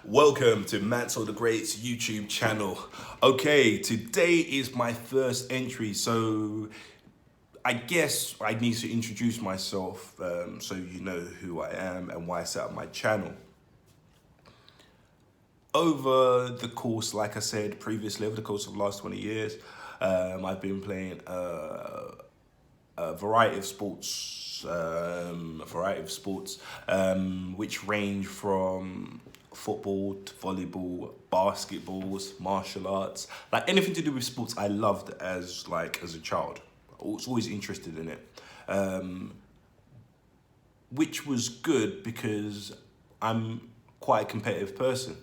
Welcome to Mansour TheGreat's YouTube channel. Okay, today is my first entry, so I guess I need to introduce myself so you know who I am and why I set up my channel. Over the course, like I said previously, over the course of the last 20 years, I've been playing a variety of sports, which range from football to volleyball, basketballs, martial arts, like anything to do with sports. I loved as a child. I was always interested in it, which was good because I'm quite a competitive person.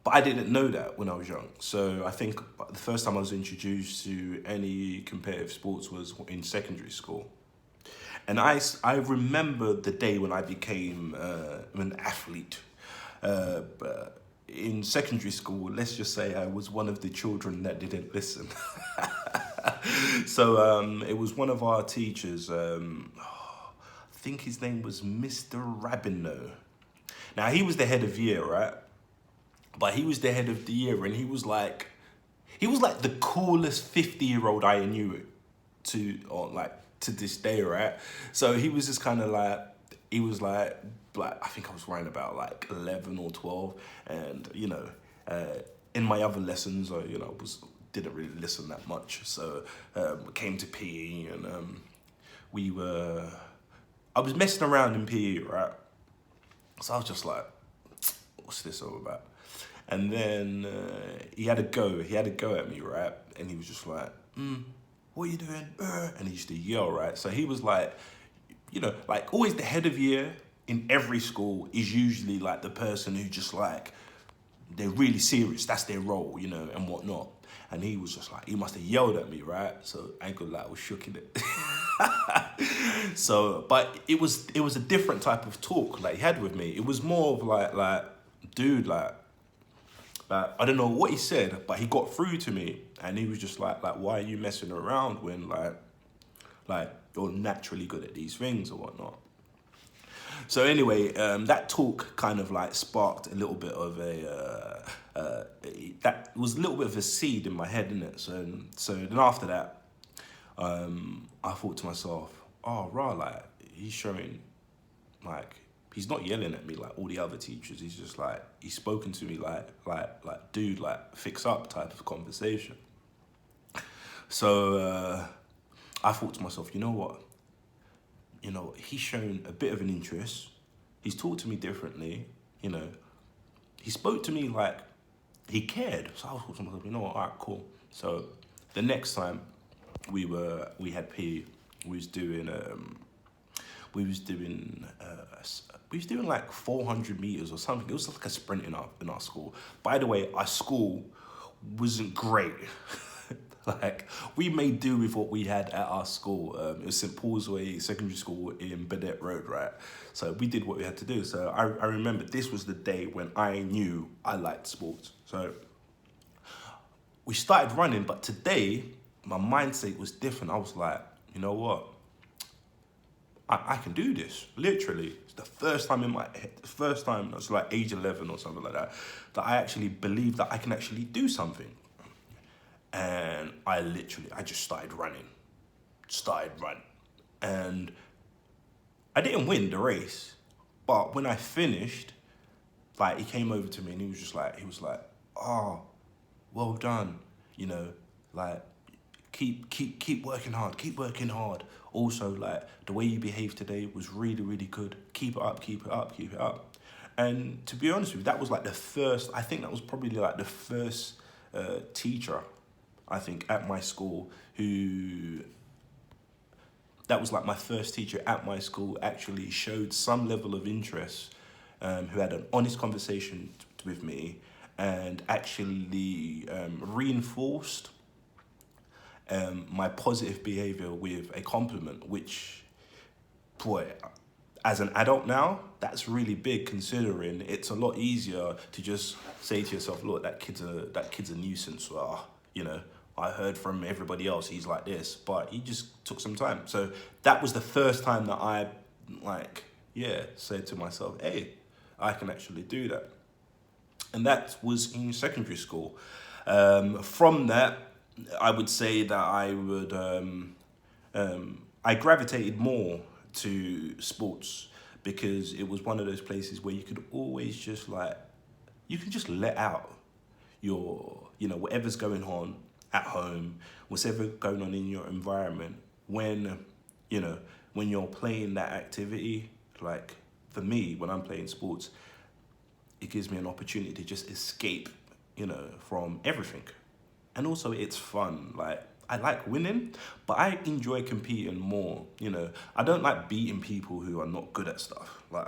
But I didn't know that when I was young. So I think the first time I was introduced to any competitive sports was in secondary school. And I remember the day when I became an athlete. But in secondary school, let's just say I was one of the children that didn't listen. So it was one of our teachers, I think his name was Mr. Rabino. Now, he was the head of year, right? But he was the head of the year, and he was like the coolest 50-year-old I knew to this day, right? So he was just kind of like, he was like I think I was around about like 11 or 12, and in my other lessons, didn't really listen that much. So came to PE, and I was messing around in PE, right? So I was just like, what's this all about? And then he had a go at me, right? And he was just like, what are you doing? And he used to yell, right? So he was like, like always the head of year in every school is usually like the person who just like, they're really serious. That's their role, and whatnot. And he was just like, he must have yelled at me, right? So ankle light was shook in it. So, but it was a different type of talk like he had with me. It was more of like, dude, like, I don't know what he said, but he got through to me, and he was just like, why are you messing around when like you're naturally good at these things or whatnot? So anyway, that talk kind of like sparked a little bit of that was a little bit of a seed in my head, innit? So then after that, I thought to myself, oh, rah, like he's showing like, he's not yelling at me like all the other teachers. He's just like, he's spoken to me like dude, like fix up type of conversation. So I thought to myself, you know what? He's shown a bit of an interest. He's talked to me differently. He spoke to me like he cared. So I thought to myself, you know what? All right, cool. So the next time we had PE, we was doing like 400 meters or something. It was like a sprint in our school. By the way, our school wasn't great. Like, we made do with what we had at our school. It was St. Paul's Way Secondary School in Burnett Road, right? So we did what we had to do. So I remember this was the day when I knew I liked sports. So we started running, but today my mindset was different. I was like, you know what? I can do this, literally. It's the first time in my head, the first time, it's like age 11 or something like that, that I actually believe that I can actually do something. And I just started running. And I didn't win the race, but when I finished, like he came over to me and he was like, oh, well done, like, keep working hard. Also, like, the way you behaved today was really, really good. Keep it up. And to be honest with you, that was like I think that was probably like the first teacher, I think, at my school that was like my first teacher at my school actually showed some level of interest, who had an honest conversation with me and actually reinforced my positive behavior with a compliment, which, boy, as an adult now, that's really big, considering it's a lot easier to just say to yourself, look, that kid's a nuisance. I heard from everybody else he's like this, but he just took some time. So that was the first time that I said to myself, hey, I can actually do that. And that was in secondary school. From that, I would say that I gravitated more to sports because it was one of those places where you could always just like, you can just let out your, whatever's going on at home, whatever going on in your environment. When, when you're playing that activity, like for me, when I'm playing sports, it gives me an opportunity to just escape, from everything. And also it's fun. Like I like winning, but I enjoy competing more. I don't like beating people who are not good at stuff. Like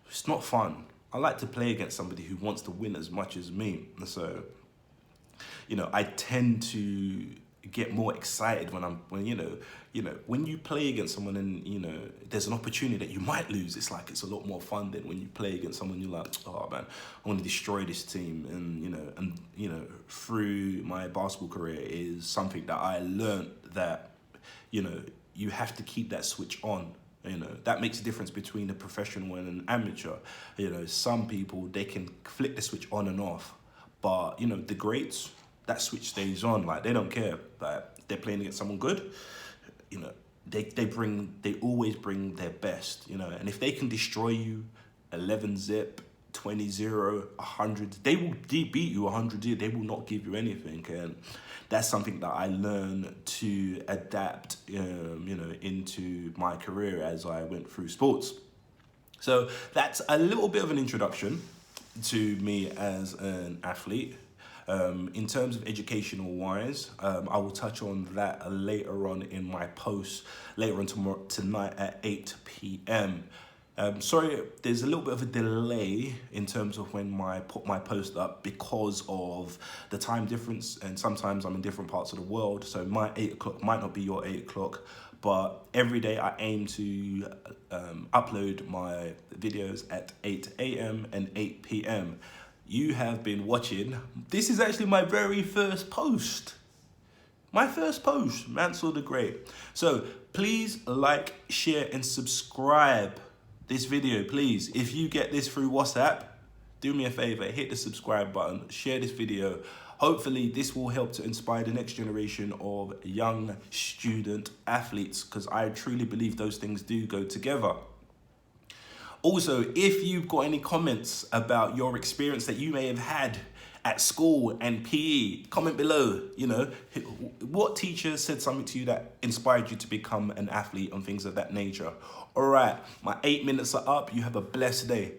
it's not fun. I like to play against somebody who wants to win as much as me. So, I tend to get more excited when you play against someone and there's an opportunity that you might lose. It's like it's a lot more fun than when you play against someone you're like, oh man, I want to destroy this team. And through my basketball career is something that I learned that you have to keep that switch on. That makes a difference between a professional and an amateur. Some people, they can flick the switch on and off, but the greats, that switch stays on. Like they don't care. Like they're playing against someone good, they always bring their best. And if they can destroy you 11 zip, 20-0, 100, they will beat you 100. They will not give you anything. And that's something that I learned to adapt, into my career as I went through sports. So that's a little bit of an introduction to me as an athlete. In terms of educational wise, I will touch on that later on in my post later on tonight at 8 p.m. Sorry, there's a little bit of a delay in terms of when I put my post up because of the time difference, and sometimes I'm in different parts of the world, so my 8 o'clock might not be your 8 o'clock, but every day I aim to upload my videos at 8 a.m. and 8 p.m. You have been watching. This is actually my very first post. My first post, Mansour TheGreat. So please like, share, and subscribe this video, please. If you get this through WhatsApp, do me a favor, hit the subscribe button, share this video. Hopefully this will help to inspire the next generation of young student athletes, because I truly believe those things do go together. Also, if you've got any comments about your experience that you may have had at school and PE, comment below. What teacher said something to you that inspired you to become an athlete and things of that nature. All right, my 8 minutes are up. You have a blessed day.